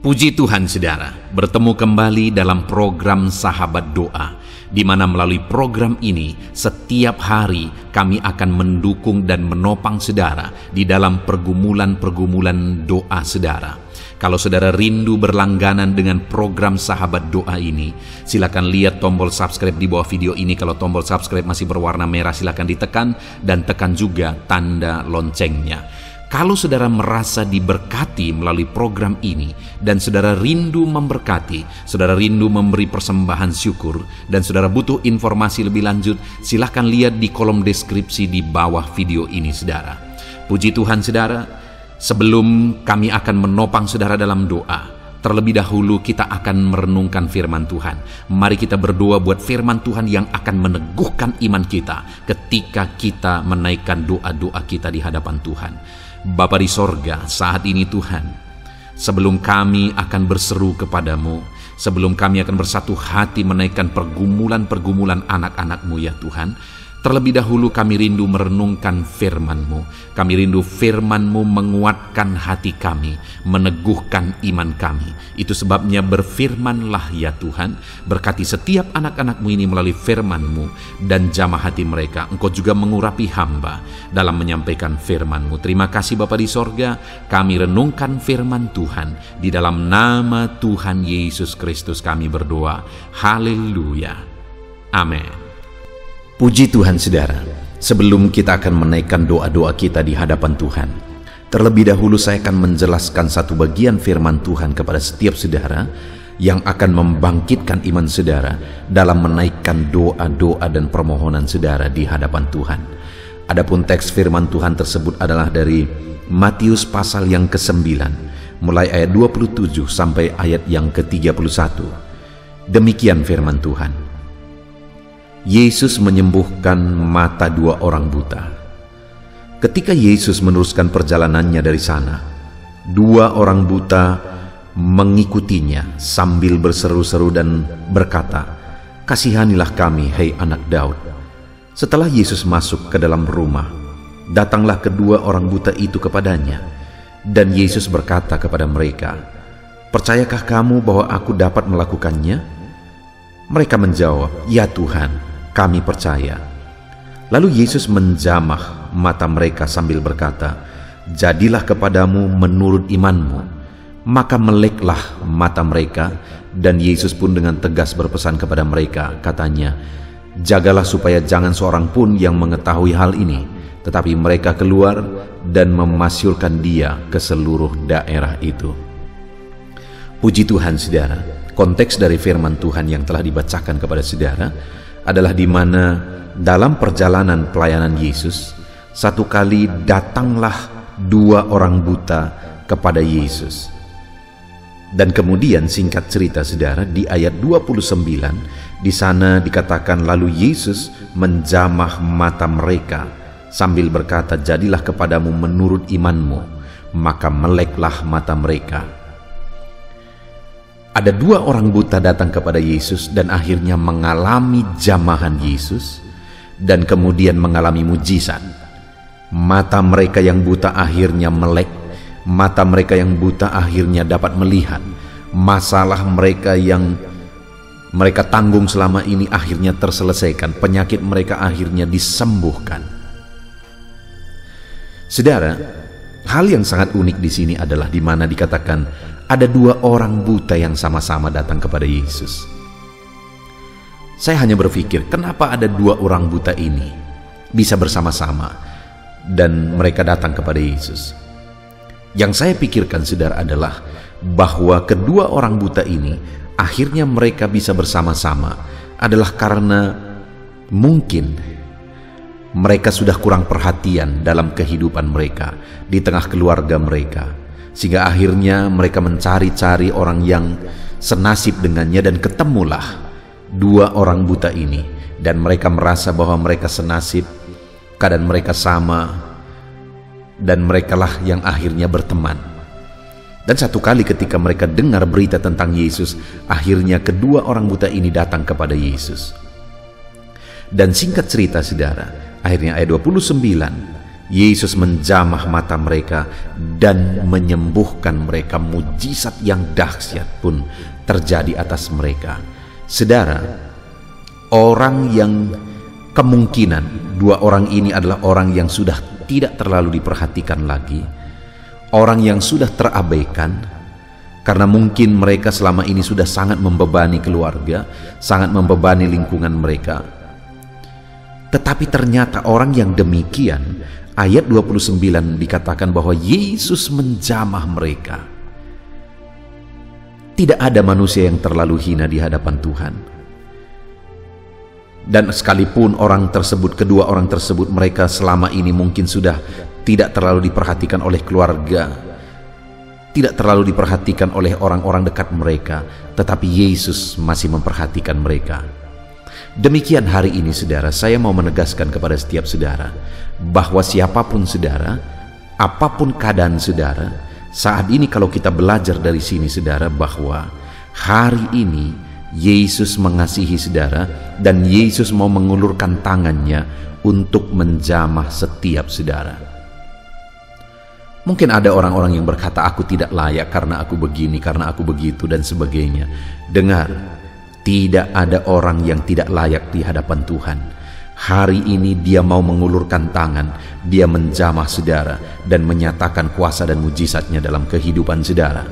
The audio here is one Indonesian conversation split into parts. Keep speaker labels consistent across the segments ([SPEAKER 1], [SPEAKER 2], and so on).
[SPEAKER 1] Puji Tuhan saudara, bertemu kembali dalam program Sahabat Doa, di mana melalui program ini setiap hari kami akan mendukung dan menopang saudara di dalam pergumulan-pergumulan doa saudara. Kalau saudara rindu berlangganan dengan program Sahabat Doa ini, silakan lihat tombol subscribe di bawah video ini. Kalau tombol subscribe masih berwarna merah, silakan ditekan dan tekan juga tanda loncengnya. Kalau saudara merasa diberkati melalui program ini dan saudara rindu memberkati, saudara rindu memberi persembahan syukur, dan saudara butuh informasi lebih lanjut, silahkan lihat di kolom deskripsi di bawah video ini saudara. Puji Tuhan saudara, sebelum kami akan menopang saudara dalam doa, terlebih dahulu kita akan merenungkan firman Tuhan. Mari kita berdoa buat firman Tuhan yang akan meneguhkan iman kita ketika kita menaikkan doa-doa kita di hadapan Tuhan. Bapa di sorga, saat ini Tuhan, sebelum kami akan berseru kepadamu, sebelum kami akan bersatu hati menaikkan pergumulan-pergumulan anak-anak-Mu ya Tuhan, terlebih dahulu kami rindu merenungkan firman-Mu. Kami rindu firman-Mu menguatkan hati kami, meneguhkan iman kami. Itu sebabnya berfirmanlah ya Tuhan, berkati setiap anak-anak-Mu ini melalui firman-Mu, dan jamah hati mereka. Engkau juga mengurapi hamba dalam menyampaikan firman-Mu. Terima kasih Bapa di sorga, kami renungkan firman Tuhan. Di dalam nama Tuhan Yesus Kristus kami berdoa. Haleluya. Amin. Puji Tuhan saudara, sebelum kita akan menaikkan doa-doa kita di hadapan Tuhan, terlebih dahulu saya akan menjelaskan satu bagian firman Tuhan kepada setiap saudara yang akan membangkitkan iman saudara dalam menaikkan doa-doa dan permohonan saudara di hadapan Tuhan. Adapun teks firman Tuhan tersebut adalah dari Matius pasal yang ke-9, mulai ayat 27 sampai ayat yang ke-31. Demikian firman Tuhan. Yesus menyembuhkan mata dua orang buta. Ketika Yesus meneruskan perjalanannya dari sana, dua orang buta mengikutinya sambil berseru-seru dan berkata, "Kasihanilah kami, hai anak Daud." Setelah Yesus masuk ke dalam rumah, datanglah kedua orang buta itu kepadanya, dan Yesus berkata kepada mereka, "Percayakah kamu bahwa aku dapat melakukannya?" Mereka menjawab, "Ya Tuhan, kami percaya." Lalu Yesus menjamah mata mereka sambil berkata, "Jadilah kepadamu menurut imanmu." Maka meleklah mata mereka, dan Yesus pun dengan tegas berpesan kepada mereka, katanya, "Jagalah supaya jangan seorang pun yang mengetahui hal ini." Tetapi mereka keluar dan memasyurkan dia ke seluruh daerah itu. Puji Tuhan saudara, konteks dari firman Tuhan yang telah dibacakan kepada saudara adalah di mana dalam perjalanan pelayanan Yesus, satu kali datanglah dua orang buta kepada Yesus. Dan kemudian singkat cerita saudara, di ayat 29 di sana dikatakan, lalu Yesus menjamah mata mereka sambil berkata, "Jadilah kepadamu menurut imanmu." Maka meleklah mata mereka. Ada dua orang buta datang kepada Yesus dan akhirnya mengalami jamahan Yesus dan kemudian mengalami mujizat. Mata mereka yang buta akhirnya melek, mata mereka yang buta akhirnya dapat melihat. Masalah mereka yang mereka tanggung selama ini akhirnya terselesaikan, penyakit mereka akhirnya disembuhkan. Saudara, hal yang sangat unik di sini adalah di mana dikatakan ada dua orang buta yang sama-sama datang kepada Yesus. Saya hanya berpikir, kenapa ada dua orang buta ini bisa bersama-sama dan mereka datang kepada Yesus? Yang saya pikirkan saudara adalah bahwa kedua orang buta ini akhirnya mereka bisa bersama-sama adalah karena mungkin mereka sudah kurang perhatian dalam kehidupan mereka, di tengah keluarga mereka, sehingga akhirnya mereka mencari-cari orang yang senasib dengannya, dan ketemulah dua orang buta ini, dan mereka merasa bahwa mereka senasib, keadaan mereka sama, dan merekalah yang akhirnya berteman. Dan satu kali ketika mereka dengar berita tentang Yesus, akhirnya kedua orang buta ini datang kepada Yesus. Dan singkat cerita saudara, akhirnya ayat 29, Yesus menjamah mata mereka dan menyembuhkan mereka. Mujizat yang dahsyat pun terjadi atas mereka. Saudara, orang yang kemungkinan dua orang ini adalah orang yang sudah tidak terlalu diperhatikan lagi, orang yang sudah terabaikan, karena mungkin mereka selama ini sudah sangat membebani keluarga, sangat membebani lingkungan mereka. Tetapi ternyata orang yang demikian, ayat 29 dikatakan bahwa Yesus menjamah mereka. Tidak ada manusia yang terlalu hina di hadapan Tuhan. Dan sekalipun kedua orang tersebut mereka selama ini mungkin sudah tidak terlalu diperhatikan oleh keluarga, tidak terlalu diperhatikan oleh orang-orang dekat mereka, tetapi Yesus masih memperhatikan mereka. Demikian hari ini saudara, saya mau menegaskan kepada setiap saudara bahwa siapapun saudara, apapun keadaan saudara, saat ini kalau kita belajar dari sini saudara, bahwa hari ini Yesus mengasihi saudara dan Yesus mau mengulurkan tangannya untuk menjamah setiap saudara. Mungkin ada orang-orang yang berkata, aku tidak layak karena aku begini, karena aku begitu dan sebagainya. Dengar, tidak ada orang yang tidak layak di hadapan Tuhan. Hari ini Dia mau mengulurkan tangan, Dia menjamah saudara dan menyatakan kuasa dan mujizatnya dalam kehidupan saudara.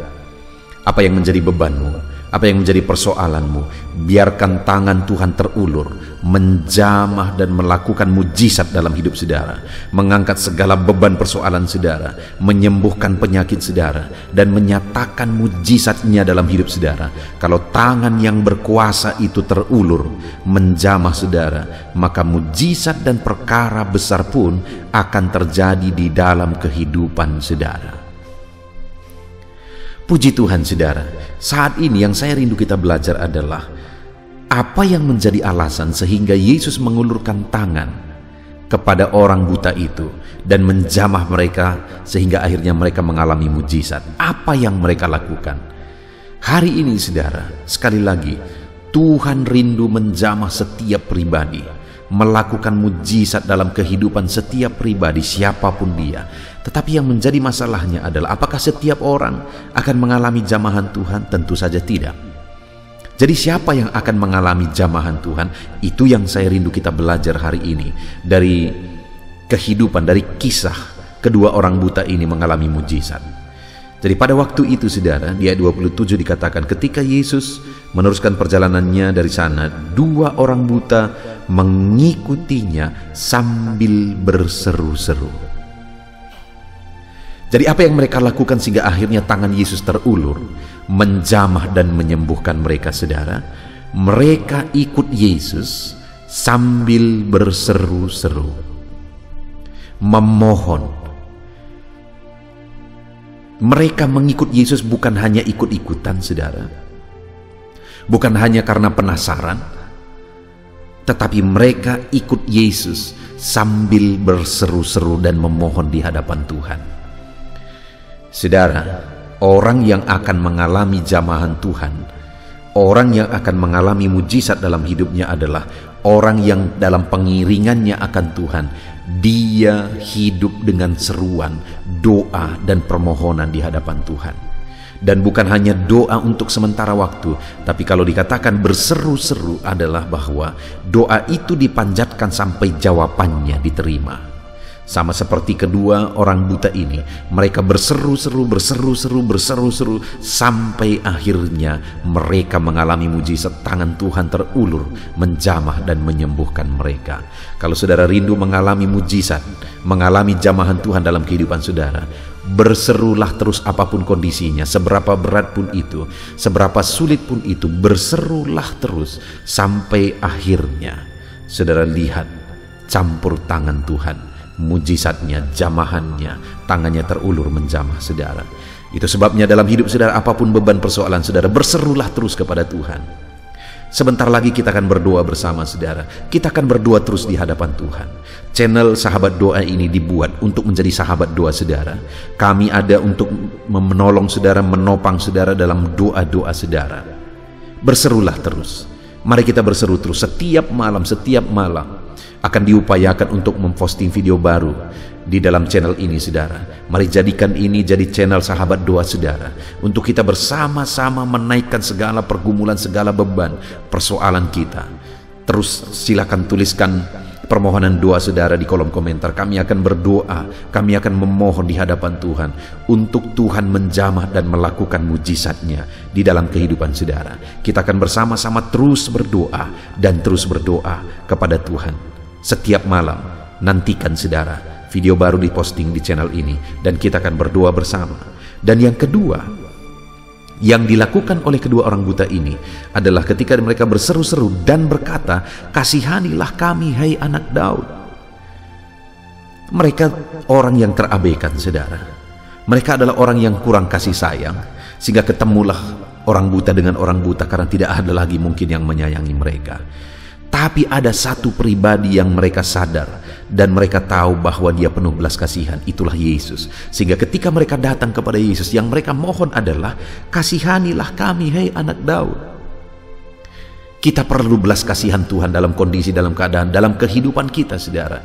[SPEAKER 1] Apa yang menjadi bebanmu? Apa yang menjadi persoalanmu? Biarkan tangan Tuhan terulur, menjamah dan melakukan mujizat dalam hidup saudara, mengangkat segala beban persoalan saudara, menyembuhkan penyakit saudara, dan menyatakan mujizatnya dalam hidup saudara. Kalau tangan yang berkuasa itu terulur, menjamah saudara, maka mujizat dan perkara besar pun akan terjadi di dalam kehidupan saudara. Puji Tuhan saudara, saat ini yang saya rindu kita belajar adalah apa yang menjadi alasan sehingga Yesus mengulurkan tangan kepada orang buta itu dan menjamah mereka sehingga akhirnya mereka mengalami mujizat. Apa yang mereka lakukan? Hari ini saudara, sekali lagi, Tuhan rindu menjamah setiap pribadi, melakukan mujizat dalam kehidupan setiap pribadi siapapun dia. Tetapi yang menjadi masalahnya adalah apakah setiap orang akan mengalami jamahan Tuhan? Tentu saja tidak. Jadi siapa yang akan mengalami jamahan Tuhan? Itu yang saya rindu kita belajar hari ini dari kehidupan, dari kisah kedua orang buta ini mengalami mujizat. Jadi pada waktu itu saudara, di ayat 27 dikatakan ketika Yesus meneruskan perjalanannya dari sana, dua orang buta mengikutinya sambil berseru-seru. Jadi apa yang mereka lakukan sehingga akhirnya tangan Yesus terulur, menjamah dan menyembuhkan mereka saudara? Mereka ikut Yesus sambil berseru-seru, memohon. Mereka mengikut Yesus bukan hanya ikut-ikutan saudara, bukan hanya karena penasaran, tetapi mereka ikut Yesus sambil berseru-seru dan memohon di hadapan Tuhan. Saudara, orang yang akan mengalami jamahan Tuhan, orang yang akan mengalami mujizat dalam hidupnya adalah orang yang dalam pengiringannya akan Tuhan, dia hidup dengan seruan, doa dan permohonan di hadapan Tuhan. Dan bukan hanya doa untuk sementara waktu, tapi kalau dikatakan berseru-seru adalah bahwa doa itu dipanjatkan sampai jawabannya diterima. Sama seperti kedua orang buta ini, mereka berseru-seru sampai akhirnya mereka mengalami mujizat, tangan Tuhan terulur, menjamah dan menyembuhkan mereka. Kalau saudara rindu mengalami mujizat, mengalami jamahan Tuhan dalam kehidupan saudara, berserulah terus apapun kondisinya, seberapa berat pun itu, seberapa sulit pun itu, berserulah terus sampai akhirnya saudara lihat campur tangan Tuhan, mujizatnya, jamahannya, tangannya terulur menjamah saudara. Itu sebabnya dalam hidup saudara, apapun beban persoalan saudara, berserulah terus kepada Tuhan. Sebentar lagi kita akan berdoa bersama saudara. Kita akan berdoa terus di hadapan Tuhan. Channel Sahabat Doa ini dibuat untuk menjadi sahabat doa saudara. Kami ada untuk menolong saudara, menopang saudara dalam doa-doa saudara. Berserulah terus. Mari kita berseru terus setiap malam akan diupayakan untuk memposting video baru di dalam channel ini, saudara. Mari jadikan ini jadi channel Sahabat Doa, saudara, untuk kita bersama-sama menaikkan segala pergumulan, segala beban, persoalan kita. Terus silakan tuliskan permohonan doa saudara di kolom komentar. Kami akan berdoa, kami akan memohon di hadapan Tuhan untuk Tuhan menjamah dan melakukan mujizatnya di dalam kehidupan saudara. Kita akan bersama-sama terus berdoa dan terus berdoa kepada Tuhan. Setiap malam nantikan saudara, video baru diposting di channel ini dan kita akan berdoa bersama. Dan yang kedua yang dilakukan oleh kedua orang buta ini adalah ketika mereka berseru-seru dan berkata, "Kasihanilah kami, hai anak Daud." Mereka orang yang terabaikan, saudara. Mereka adalah orang yang kurang kasih sayang, sehingga ketemulah orang buta dengan orang buta karena tidak ada lagi mungkin yang menyayangi mereka. Tapi ada satu pribadi yang mereka sadar dan mereka tahu bahwa dia penuh belas kasihan, itulah Yesus. Sehingga ketika mereka datang kepada Yesus, yang mereka mohon adalah, "Kasihanilah kami, hai anak Daud." Kita perlu belas kasihan Tuhan dalam kondisi, dalam keadaan, dalam kehidupan kita, saudara.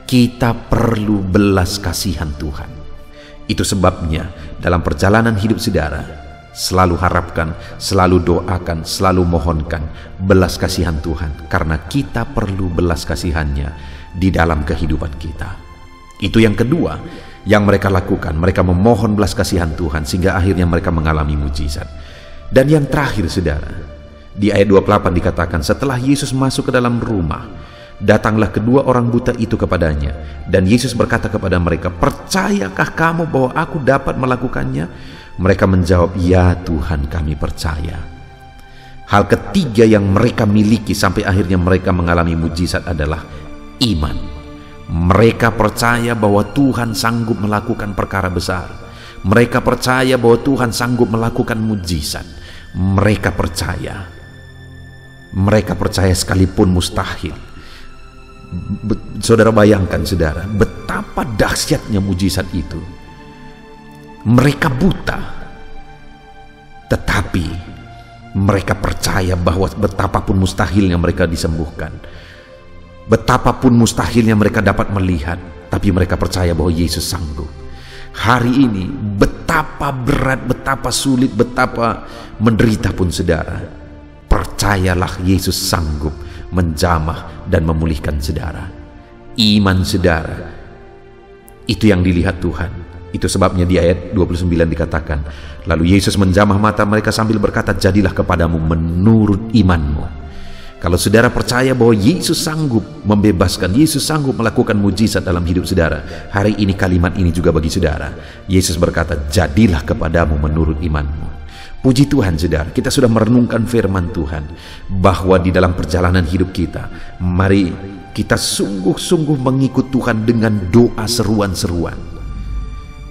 [SPEAKER 1] Kita perlu belas kasihan Tuhan. Itu sebabnya dalam perjalanan hidup saudara, selalu harapkan, selalu doakan, selalu mohonkan belas kasihan Tuhan, karena kita perlu belas kasihannya di dalam kehidupan kita. Itu yang kedua yang mereka lakukan. Mereka memohon belas kasihan Tuhan sehingga akhirnya mereka mengalami mujizat. Dan yang terakhir, saudara, di ayat 28 dikatakan, setelah Yesus masuk ke dalam rumah, datanglah kedua orang buta itu kepadanya, dan Yesus berkata kepada mereka, "Percayakah kamu bahwa aku dapat melakukannya?" Mereka menjawab, "Ya Tuhan, kami percaya." Hal ketiga yang mereka miliki sampai akhirnya mereka mengalami mujizat adalah iman. Mereka percaya bahwa Tuhan sanggup melakukan perkara besar. Mereka percaya bahwa Tuhan sanggup melakukan mujizat. Mereka percaya. Mereka percaya sekalipun mustahil. Saudara bayangkan, saudara, betapa dahsyatnya mujizat itu. Mereka buta, tetapi mereka percaya bahwa betapapun mustahilnya mereka disembuhkan, betapapun mustahilnya mereka dapat melihat, tapi mereka percaya bahwa Yesus sanggup. Hari ini betapa berat, betapa sulit, betapa menderita pun, saudara, percayalah Yesus sanggup menjamah dan memulihkan saudara. Iman saudara, itu yang dilihat Tuhan. Itu sebabnya di ayat 29 dikatakan, lalu Yesus menjamah mata mereka sambil berkata, "Jadilah kepadamu menurut imanmu." Kalau saudara percaya bahwa Yesus sanggup membebaskan, Yesus sanggup melakukan mujizat dalam hidup saudara, hari ini kalimat ini juga bagi saudara. Yesus berkata, "Jadilah kepadamu menurut imanmu." Puji Tuhan, saudara, kita sudah merenungkan firman Tuhan bahwa di dalam perjalanan hidup kita, mari kita sungguh-sungguh mengikut Tuhan dengan doa seruan-seruan.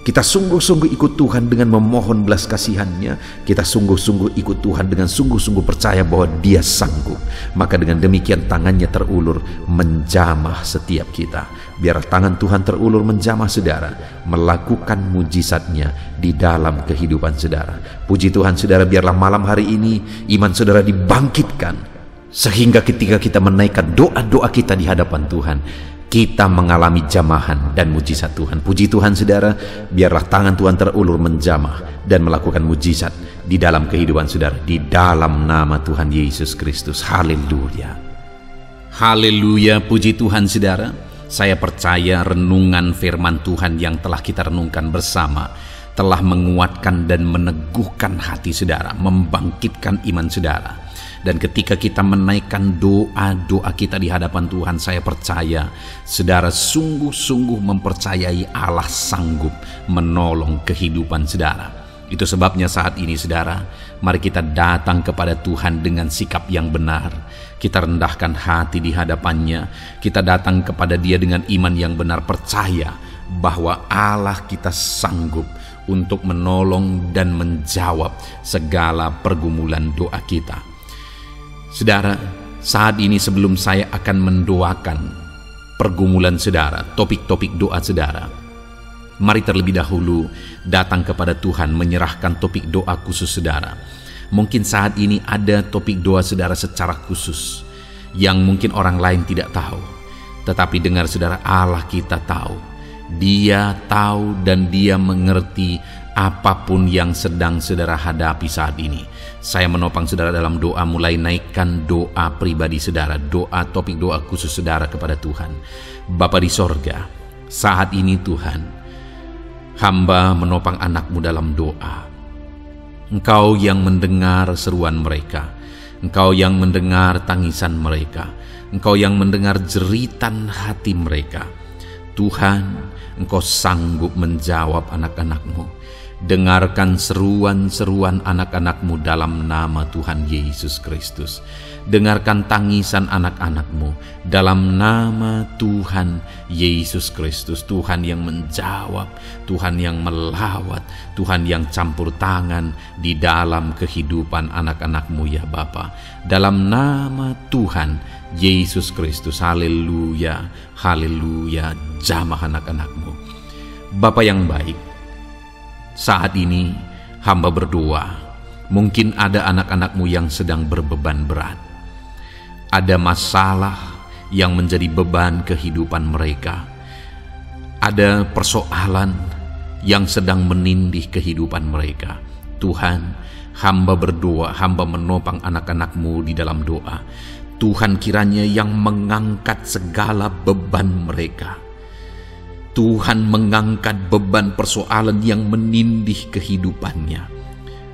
[SPEAKER 1] Kita sungguh-sungguh ikut Tuhan dengan memohon belas kasihannya. Kita sungguh-sungguh ikut Tuhan dengan sungguh-sungguh percaya bahwa Dia sanggup. Maka dengan demikian tangannya terulur menjamah setiap kita. Biar tangan Tuhan terulur menjamah saudara, melakukan mujizatnya di dalam kehidupan saudara. Puji Tuhan, saudara, biarlah malam hari ini iman saudara dibangkitkan, sehingga ketika kita menaikkan doa-doa kita di hadapan Tuhan, kita mengalami jamahan dan mujizat Tuhan. Puji Tuhan, saudara, biarlah tangan Tuhan terulur menjamah dan melakukan mujizat di dalam kehidupan saudara, di dalam nama Tuhan Yesus Kristus. Haleluya. Haleluya, puji Tuhan, saudara. Saya percaya renungan firman Tuhan yang telah kita renungkan bersama telah menguatkan dan meneguhkan hati saudara, membangkitkan iman saudara. Dan ketika kita menaikkan doa-doa kita di hadapan Tuhan, saya percaya saudara sungguh-sungguh mempercayai Allah sanggup menolong kehidupan saudara. Itu sebabnya saat ini, saudara, mari kita datang kepada Tuhan dengan sikap yang benar. Kita rendahkan hati di hadapannya. Kita datang kepada Dia dengan iman yang benar, percaya bahwa Allah kita sanggup untuk menolong dan menjawab segala pergumulan doa kita. Saudara, saat ini sebelum saya akan mendoakan pergumulan saudara, topik-topik doa saudara, mari terlebih dahulu datang kepada Tuhan menyerahkan topik doa khusus saudara. Mungkin saat ini ada topik doa saudara secara khusus yang mungkin orang lain tidak tahu, tetapi dengar saudara, Allah kita tahu. Dia tahu dan Dia mengerti apapun yang sedang saudara hadapi saat ini. Saya menopang saudara dalam doa, mulai naikkan doa pribadi saudara, doa topik doa khusus saudara kepada Tuhan. Bapa di sorga, saat ini Tuhan, hamba menopang anak-Mu dalam doa. Engkau yang mendengar seruan mereka, Engkau yang mendengar tangisan mereka, Engkau yang mendengar jeritan hati mereka. Tuhan, Engkau sanggup menjawab anak-anak-Mu. Dengarkan seruan-seruan anak-anak-Mu dalam nama Tuhan Yesus Kristus. Dengarkan tangisan anak-anak-Mu dalam nama Tuhan Yesus Kristus. Tuhan yang menjawab, Tuhan yang melawat, Tuhan yang campur tangan di dalam kehidupan anak-anak-Mu ya Bapa. Dalam nama Tuhan Yesus Kristus, haleluya, haleluya, jamah anak-anak-Mu. Bapa yang baik, saat ini hamba berdoa, mungkin ada anak-anak-Mu yang sedang berbeban berat. Ada masalah yang menjadi beban kehidupan mereka. Ada persoalan yang sedang menindih kehidupan mereka. Tuhan, hamba berdoa, hamba menopang anak-anak-Mu di dalam doa. Tuhan kiranya yang mengangkat segala beban mereka. Tuhan mengangkat beban persoalan yang menindih kehidupannya.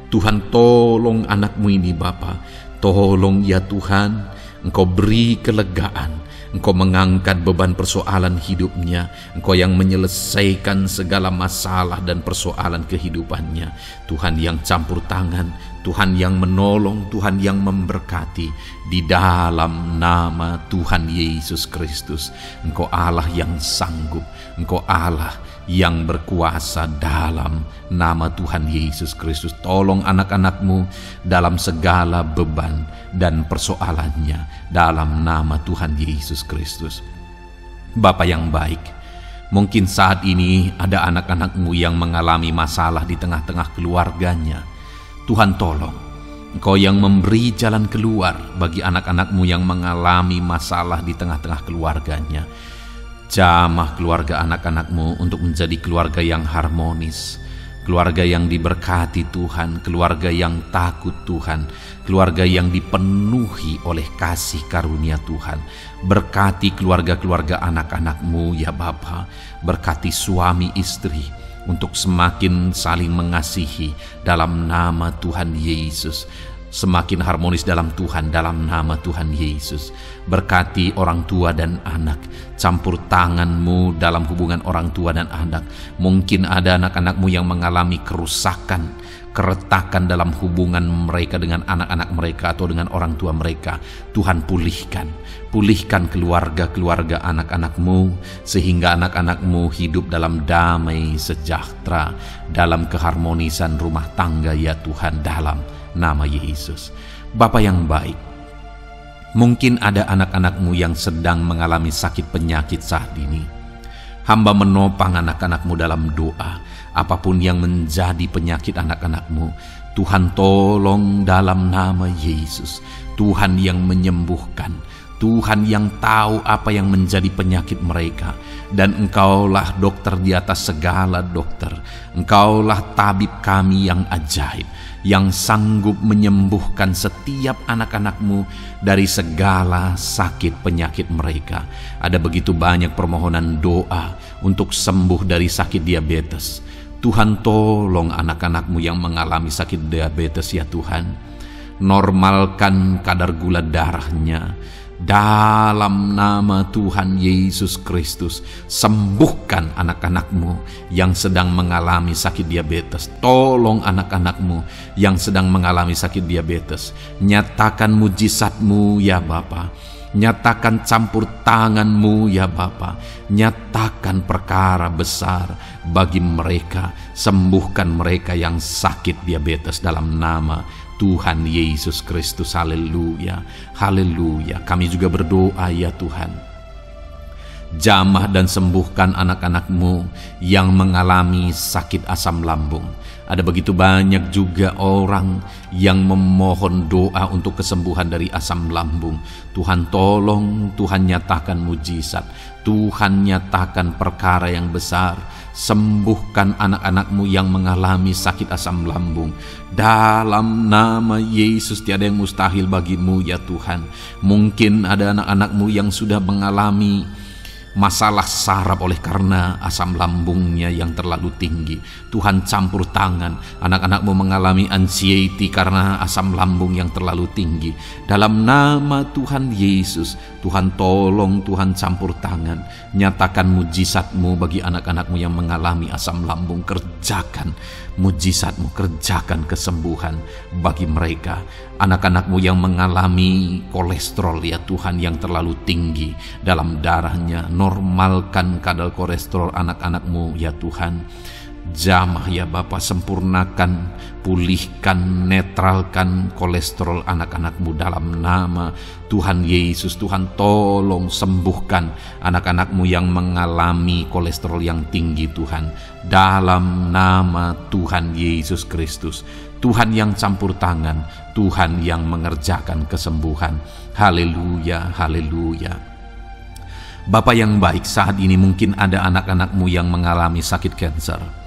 [SPEAKER 1] Tuhan, tolong anak-Mu ini Bapa. Tolong ya Tuhan, Engkau beri kelegaan. Engkau mengangkat beban persoalan hidupnya. Engkau yang menyelesaikan segala masalah dan persoalan kehidupannya. Tuhan yang campur tangan, Tuhan yang menolong, Tuhan yang memberkati. Di dalam nama Tuhan Yesus Kristus, Engkau Allah yang sanggup, Engkau Allah yang berkuasa dalam nama Tuhan Yesus Kristus. Tolong anak-anak-Mu dalam segala beban dan persoalannya dalam nama Tuhan Yesus Kristus. Bapa yang baik, mungkin saat ini ada anak-anak-Mu yang mengalami masalah di tengah-tengah keluarganya. Tuhan tolong, Engkau yang memberi jalan keluar bagi anak-anak-Mu yang mengalami masalah di tengah-tengah keluarganya. Jamah keluarga anak-anak-Mu untuk menjadi keluarga yang harmonis, keluarga yang diberkati Tuhan, keluarga yang takut Tuhan, keluarga yang dipenuhi oleh kasih karunia Tuhan. Berkati keluarga-keluarga anak-anak-Mu ya Bapa, berkati suami istri untuk semakin saling mengasihi dalam nama Tuhan Yesus, semakin harmonis dalam Tuhan dalam nama Tuhan Yesus. Berkati orang tua dan anak, campur tangan-Mu dalam hubungan orang tua dan anak. Mungkin ada anak-anak-Mu yang mengalami kerusakan, keretakan dalam hubungan mereka dengan anak-anak mereka atau dengan orang tua mereka. Tuhan pulihkan keluarga-keluarga anak-anak-Mu sehingga anak-anak-Mu hidup dalam damai sejahtera, dalam keharmonisan rumah tangga ya Tuhan dalam nama Yesus. Bapa yang baik, mungkin ada anak-anak-Mu yang sedang mengalami sakit penyakit saat ini. Hamba menopang anak-anak-Mu dalam doa. Apapun yang menjadi penyakit anak-anak-Mu, Tuhan tolong dalam nama Yesus. Tuhan yang menyembuhkan, Tuhan yang tahu apa yang menjadi penyakit mereka. Dan Engkaulah dokter di atas segala dokter. Engkaulah tabib kami yang ajaib, yang sanggup menyembuhkan setiap anak-anak-Mu dari segala sakit penyakit mereka. Ada begitu banyak permohonan doa untuk sembuh dari sakit diabetes. Tuhan tolong anak-anak-Mu yang mengalami sakit diabetes ya Tuhan. Normalkan kadar gula darahnya dalam nama Tuhan Yesus Kristus. Sembuhkan anak-anak-Mu yang sedang mengalami sakit diabetes. Tolong anak-anak-Mu yang sedang mengalami sakit diabetes. Nyatakan mujizat-Mu ya Bapa. Nyatakan campur tangan-Mu ya Bapa. Nyatakan perkara besar bagi mereka. Sembuhkan mereka yang sakit diabetes dalam nama Tuhan Yesus Kristus. Haleluya, haleluya. Kami juga berdoa ya Tuhan, Jamah dan sembuhkan anak-anak-Mu yang mengalami sakit asam lambung. Ada begitu banyak juga orang yang memohon doa untuk kesembuhan dari asam lambung. Tuhan tolong, Tuhan nyatakan mujizat, Tuhan nyatakan perkara yang besar. Sembuhkan anak-anak-Mu yang mengalami sakit asam lambung. Dalam nama Yesus, tiada yang mustahil bagi-Mu ya Tuhan. Mungkin ada anak-anak-Mu yang sudah mengalami masalah saraf oleh karena asam lambungnya yang terlalu tinggi. Tuhan campur tangan. Anak-anak-Mu mengalami anxiety karena asam lambung yang terlalu tinggi. Dalam nama Tuhan Yesus, Tuhan tolong, Tuhan campur tangan. Nyatakan mujizat-Mu bagi anak-anak-Mu yang mengalami asam lambung. Kerjakan mujizat-Mu, kerjakan kesembuhan bagi mereka. Anak-anak-Mu yang mengalami kolesterol ya Tuhan yang terlalu tinggi dalam darahnya, normalkan kadar kolesterol anak-anak-Mu ya Tuhan. Jamah ya Bapa, sempurnakan, pulihkan, netralkan kolesterol anak-anak-Mu dalam nama Tuhan Yesus. Tuhan tolong sembuhkan anak-anak-Mu yang mengalami kolesterol yang tinggi Tuhan. Dalam nama Tuhan Yesus Kristus. Tuhan yang campur tangan, Tuhan yang mengerjakan kesembuhan. Haleluya, haleluya. Bapa yang baik, saat ini mungkin ada anak-anak-Mu yang mengalami sakit kanker.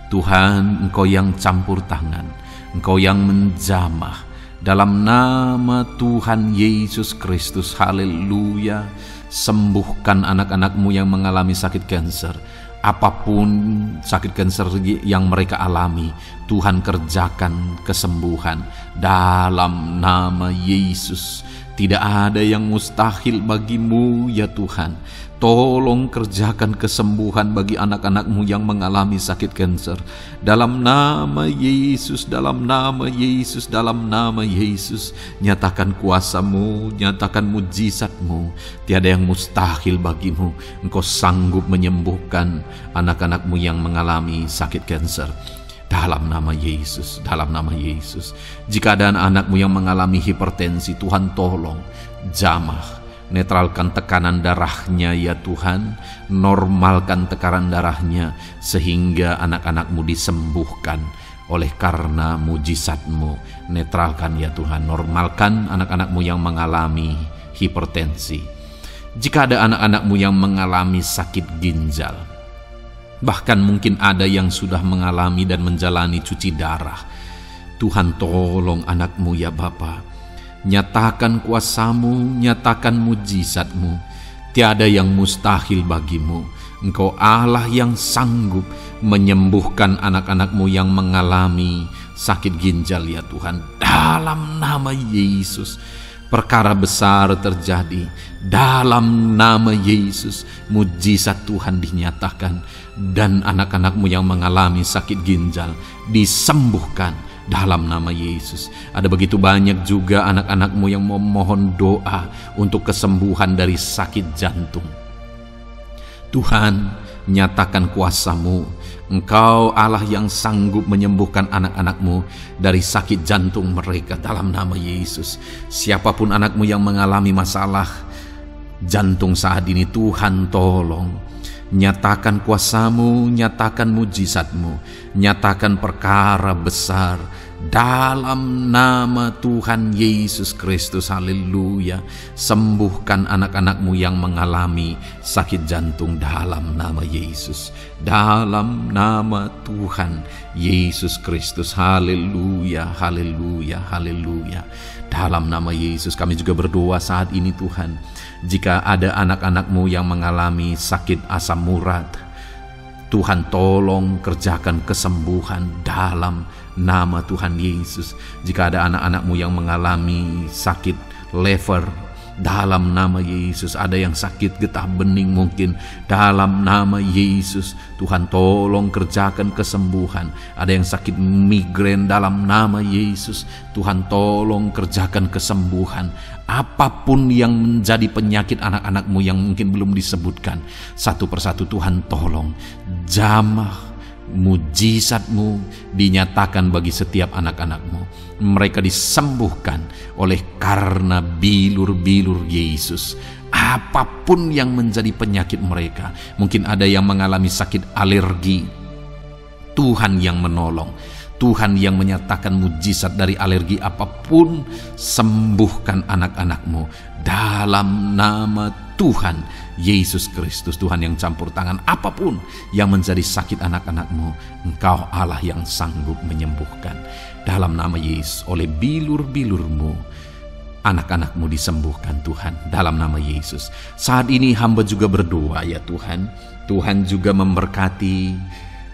[SPEAKER 1] Tuhan, Engkau yang campur tangan, Engkau yang menjamah. Dalam nama Tuhan Yesus Kristus, haleluya. Sembuhkan anak-anak-Mu yang mengalami sakit kanker. Apapun sakit kanker yang mereka alami, Tuhan kerjakan kesembuhan dalam nama Yesus. Tidak ada yang mustahil bagi-Mu ya Tuhan. Tolong kerjakan kesembuhan bagi anak-anak-Mu yang mengalami sakit kanker. Dalam nama Yesus, dalam nama Yesus, dalam nama Yesus. Nyatakan kuasa-Mu, nyatakan mujizat-Mu. Tiada yang mustahil bagi-Mu. Engkau sanggup menyembuhkan anak-anak-Mu yang mengalami sakit kanker. Dalam nama Yesus, dalam nama Yesus. Jika ada anak-anak-Mu yang mengalami hipertensi, Tuhan tolong jamah. Netralkan tekanan darahnya ya Tuhan. Normalkan tekanan darahnya sehingga anak-anak-Mu disembuhkan oleh karena mujizat-Mu. Netralkan ya Tuhan. Normalkan anak-anak-Mu yang mengalami hipertensi. Jika ada anak-anak-Mu yang mengalami sakit ginjal, bahkan mungkin ada yang sudah mengalami dan menjalani cuci darah, Tuhan tolong anak-Mu ya Bapa. Nyatakan kuasa-Mu, nyatakan mujizat-Mu. Tiada yang mustahil bagi-Mu. Engkau Allah yang sanggup menyembuhkan anak-anak-Mu yang mengalami sakit ginjal ya Tuhan. Dalam nama Yesus, perkara besar terjadi. Dalam nama Yesus, mujizat Tuhan dinyatakan. Dan anak-anak-Mu yang mengalami sakit ginjal disembuhkan dalam nama Yesus. Ada begitu banyak juga anak-anak-Mu yang memohon doa untuk kesembuhan dari sakit jantung. Tuhan, nyatakan kuasa-Mu. Engkau Allah yang sanggup menyembuhkan anak-anak-Mu dari sakit jantung mereka dalam nama Yesus. Siapapun anak-Mu yang mengalami masalah jantung saat ini, Tuhan tolong. Nyatakan kuasa-Mu, nyatakan mujizat-Mu, nyatakan perkara besar dalam nama Tuhan Yesus Kristus. Haleluya. Sembuhkan anak-anak-Mu yang mengalami sakit jantung dalam nama Yesus. Dalam nama Tuhan Yesus Kristus. Haleluya, haleluya, haleluya. Dalam nama Yesus kami juga berdoa saat ini Tuhan. Jika ada anak-anak-Mu yang mengalami sakit asam urat, Tuhan tolong kerjakan kesembuhan dalam nama Tuhan Yesus. Jika ada anak-anak-Mu yang mengalami sakit liver, dalam nama Yesus. Ada yang sakit getah bening mungkin, dalam nama Yesus Tuhan tolong kerjakan kesembuhan. Ada yang sakit migrain, dalam nama Yesus Tuhan tolong kerjakan kesembuhan. Apapun yang menjadi penyakit anak-anak-Mu yang mungkin belum disebutkan, satu persatu Tuhan tolong jamah mujizat-Mu dinyatakan bagi setiap anak-anak-Mu. Mereka disembuhkan oleh karena bilur-bilur Yesus apapun yang menjadi penyakit mereka. Mungkin ada yang mengalami sakit alergi, Tuhan yang menolong, Tuhan yang menyatakan mujizat dari alergi apapun. Sembuhkan anak-anakmu dalam nama Tuhan Yesus Kristus. Tuhan yang campur tangan, apapun yang menjadi sakit anak-anakmu, Engkau Allah yang sanggup menyembuhkan. Dalam nama Yesus, oleh bilur-bilurmu anak-anakmu disembuhkan Tuhan, dalam nama Yesus. Saat ini hamba juga berdoa ya Tuhan, Tuhan juga memberkati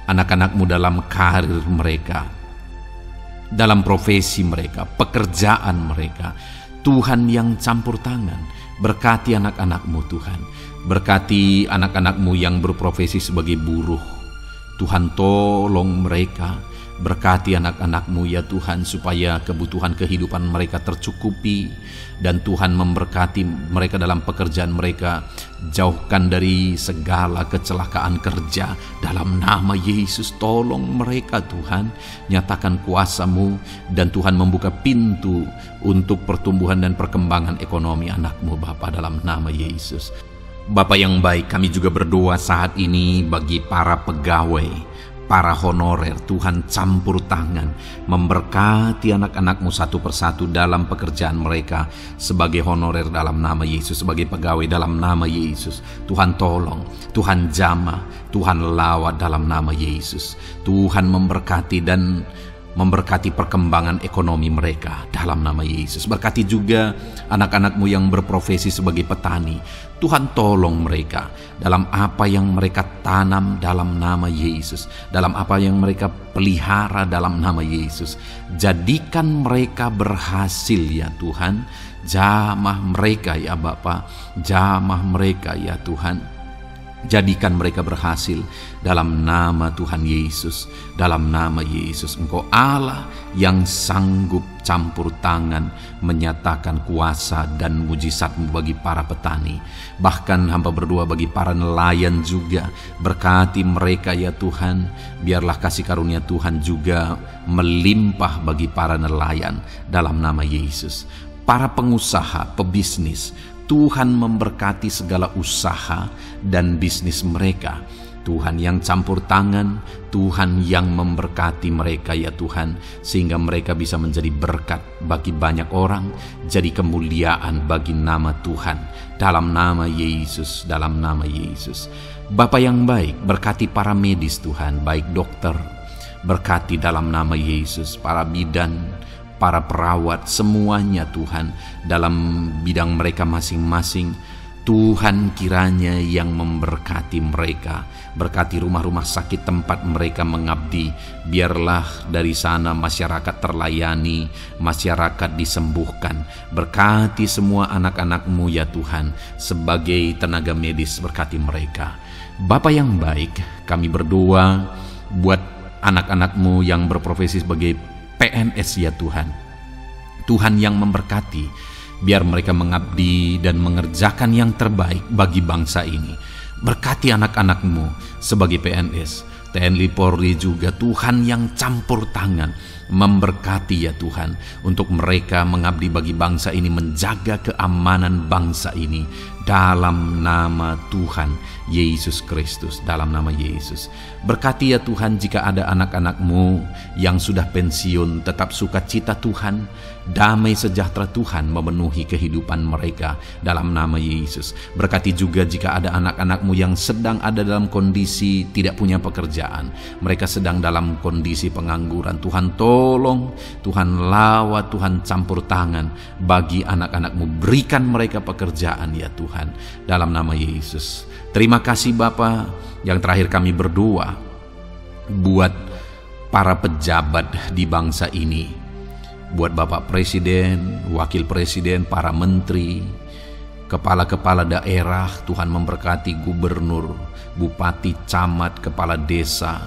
[SPEAKER 1] anak-anakmu dalam karir mereka, dalam profesi mereka, pekerjaan mereka. Tuhan yang campur tangan, berkati anak-anakmu Tuhan. Berkati anak-anakmu yang berprofesi sebagai buruh, Tuhan tolong mereka. Berkati anak-anakmu ya Tuhan, supaya kebutuhan kehidupan mereka tercukupi, dan Tuhan memberkati mereka dalam pekerjaan mereka. Jauhkan dari segala kecelakaan kerja dalam nama Yesus. Tolong mereka Tuhan, nyatakan kuasa-Mu, dan Tuhan membuka pintu untuk pertumbuhan dan perkembangan ekonomi anak-Mu Bapa, dalam nama Yesus. Bapa yang baik, kami juga berdoa saat ini bagi para pegawai, para honorer. Tuhan campur tangan, memberkati anak-anakmu satu persatu dalam pekerjaan mereka sebagai honorer dalam nama Yesus, sebagai pegawai dalam nama Yesus. Tuhan tolong, Tuhan jamah, Tuhan lawat dalam nama Yesus. Tuhan memberkati dan memberkati perkembangan ekonomi mereka dalam nama Yesus. Berkati juga anak-anakmu yang berprofesi sebagai petani. Tuhan tolong mereka dalam apa yang mereka tanam dalam nama Yesus, dalam apa yang mereka pelihara dalam nama Yesus. Jadikan mereka berhasil ya Tuhan. Jamah mereka ya Bapa, jamah mereka ya Tuhan. Jadikan mereka berhasil dalam nama Tuhan Yesus, dalam nama Yesus. Engkau Allah yang sanggup campur tangan, menyatakan kuasa dan mujizat-Mu bagi para petani. Bahkan hamba berdoa bagi para nelayan juga. Berkati mereka ya Tuhan. Biarlah kasih karunia Tuhan juga melimpah bagi para nelayan dalam nama Yesus. Para pengusaha, pebisnis, Tuhan memberkati segala usaha dan bisnis mereka. Tuhan yang campur tangan, Tuhan yang memberkati mereka ya Tuhan, sehingga mereka bisa menjadi berkat bagi banyak orang, jadi kemuliaan bagi nama Tuhan, dalam nama Yesus, dalam nama Yesus. Bapa yang baik, berkati para medis Tuhan, baik dokter, berkati dalam nama Yesus, para bidan, para perawat, semuanya Tuhan, dalam bidang mereka masing-masing. Tuhan kiranya yang memberkati mereka. Berkati rumah-rumah sakit tempat mereka mengabdi. Biarlah dari sana masyarakat terlayani, masyarakat disembuhkan. Berkati semua anak-anak-Mu ya Tuhan, sebagai tenaga medis, berkati mereka. Bapa yang baik, kami berdoa buat anak-anak-Mu yang berprofesi sebagai PNS ya Tuhan. Tuhan yang memberkati, biar mereka mengabdi dan mengerjakan yang terbaik bagi bangsa ini. Berkati anak-anak-Mu sebagai PNS, TNI Polri juga. Tuhan yang campur tangan, memberkati ya Tuhan, untuk mereka mengabdi bagi bangsa ini, menjaga keamanan bangsa ini dalam nama Tuhan Yesus Kristus, dalam nama Yesus. Berkati ya Tuhan, jika ada anak-anak-Mu yang sudah pensiun, tetap sukacita Tuhan, damai sejahtera Tuhan memenuhi kehidupan mereka dalam nama Yesus. Berkati juga jika ada anak-anak-Mu yang sedang ada dalam kondisi tidak punya pekerjaan, mereka sedang dalam kondisi pengangguran. Tuhan tolong, Tuhan lawat, Tuhan campur tangan bagi anak-anak-Mu. Berikan mereka pekerjaan ya Tuhan, dalam nama Yesus. Terima kasih Bapa. Yang terakhir kami berdoa buat para pejabat di bangsa ini, buat Bapak Presiden, Wakil Presiden, para menteri, kepala-kepala daerah. Tuhan memberkati gubernur, bupati, camat, kepala desa,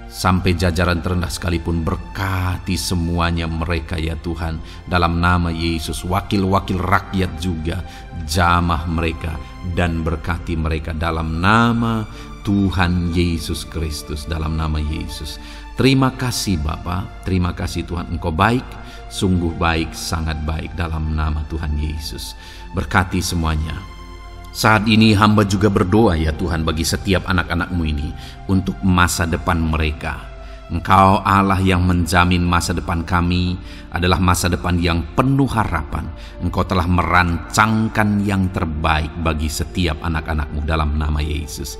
[SPEAKER 1] sampai jajaran terendah sekalipun. Berkati semuanya mereka ya Tuhan, dalam nama Yesus. Wakil-wakil rakyat juga, jamah mereka dan berkati mereka dalam nama Tuhan Yesus Kristus, dalam nama Yesus. Terima kasih Bapa, terima kasih Tuhan. Engkau baik, sungguh baik, sangat baik, dalam nama Tuhan Yesus. Berkati semuanya. Saat ini hamba juga berdoa ya Tuhan bagi setiap anak-anak-Mu ini untuk masa depan mereka. Engkau Allah yang menjamin masa depan kami adalah masa depan yang penuh harapan. Engkau telah merancangkan yang terbaik bagi setiap anak-anak-Mu dalam nama Yesus.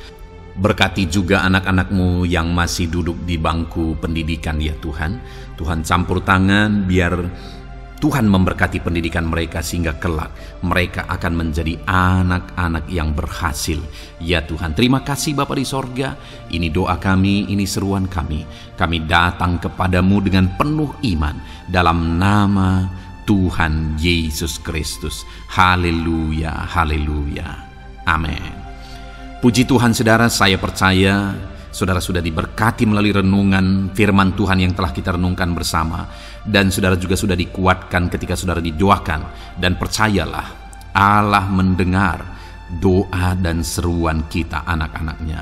[SPEAKER 1] Berkati juga anak-anak-Mu yang masih duduk di bangku pendidikan ya Tuhan. Tuhan campur tangan biar Tuhan memberkati pendidikan mereka sehingga kelak mereka akan menjadi anak-anak yang berhasil. Ya Tuhan, terima kasih Bapa di sorga. Ini doa kami, ini seruan kami. Kami datang kepadamu dengan penuh iman dalam nama Tuhan Yesus Kristus. Haleluya, haleluya. Amin. Puji Tuhan saudara, saya percaya saudara sudah diberkati melalui renungan firman Tuhan yang telah kita renungkan bersama. Dan saudara juga sudah dikuatkan ketika saudara didoakan. Dan percayalah, Allah mendengar doa dan seruan kita anak-anaknya.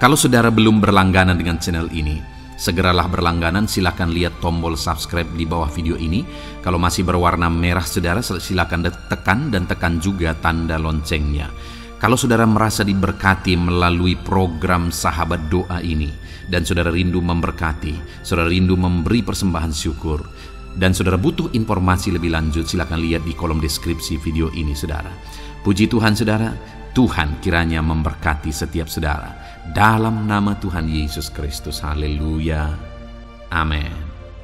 [SPEAKER 1] Kalau saudara belum berlangganan dengan channel ini, segeralah berlangganan. Silakan lihat tombol subscribe di bawah video ini. Kalau masih berwarna merah saudara, silakan tekan dan tekan juga tanda loncengnya. Kalau saudara merasa diberkati melalui program Sahabat Doa ini, dan saudara rindu memberkati, saudara rindu memberi persembahan syukur, dan saudara butuh informasi lebih lanjut, silakan lihat di kolom deskripsi video ini saudara. Puji Tuhan saudara, Tuhan kiranya memberkati setiap saudara. Dalam nama Tuhan Yesus Kristus, haleluya, amin.